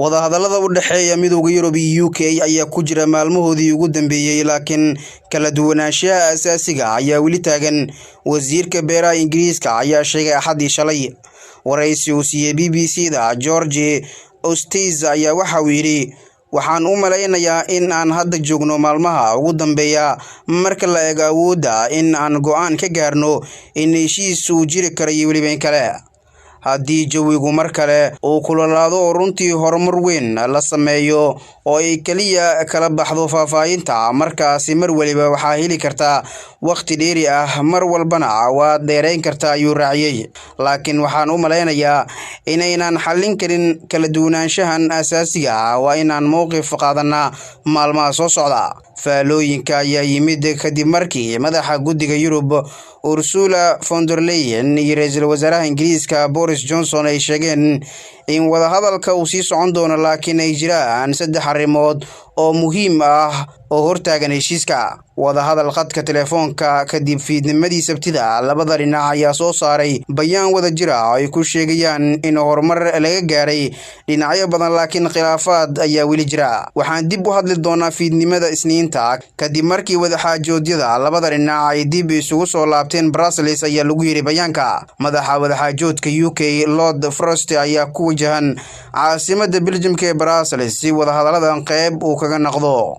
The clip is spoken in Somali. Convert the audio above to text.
wadahadallada u dhaxeeya midowga Yurub iyo UK ayaa ku jira maalmahoodii ugu dambeeyay laakiin kala duwanaanshaha asaasiga ayaa weli taagan. Wasiirka beeraha Ingiriiska ayaa sheegay Axadii shalay waraysi uu siiyay BBC-da George Ostiz ayaa waxa uu yiri waxaan u maleynayaa in aan hadda joogno maalmaha ugu dambeeya marka la eego awoodda in aan go'aan ka gaarno in heshiis uu jiri karayo weliba kale. haddii jawigu mar kale uu kululaado runtii horumar weyn la sameeyo oo ay kaliya kala baxdo faahfaahinta markaasi mar waliba waxaa heli kartaa waqti dheeri ah mar walbana waa dheerayn kartaa ayuu raaciyay. laakiin waxaan u maleynayaa inaynan xallin karin kala duwanaanshahan asaasiga ah waa inaan mowqif qaadanaa maalmaha soo socda. faalooyinka ayaa yimid kadib markii madaxa guddiga Yurub Ursula von der Leyen iyo ra'iisul wasaaraha Ingiriiska Boris Johnson ay sheegeen in wadahadalka uu sii socon doono laakiin ay jiraan 3 arrimood oo muhiim ah oo hortaagan heshiiska. wadahadal khadka telefoonka kadib fiidnimadii Sabtida labada dhinac ayaa soo saaray bayaan wada jir ah ay ku sheegayaan in horumar laga gaaray dhinacyo badan laakiin khilaafaad ayaa weli jira. waxaan dib u hadli doonaa fiidnimada Isniinta kadib markii wadaxaajoodyada labada dhinac ay dib isugu soo laabteen Brussels ayaa lagu yiri bayaanka. madaxa wadaxaajoodka UK Lord Frost ayaa ku wajahan caasimadda Belgium ee Brussels si wadahadaladan qayb uu kaga noqdo.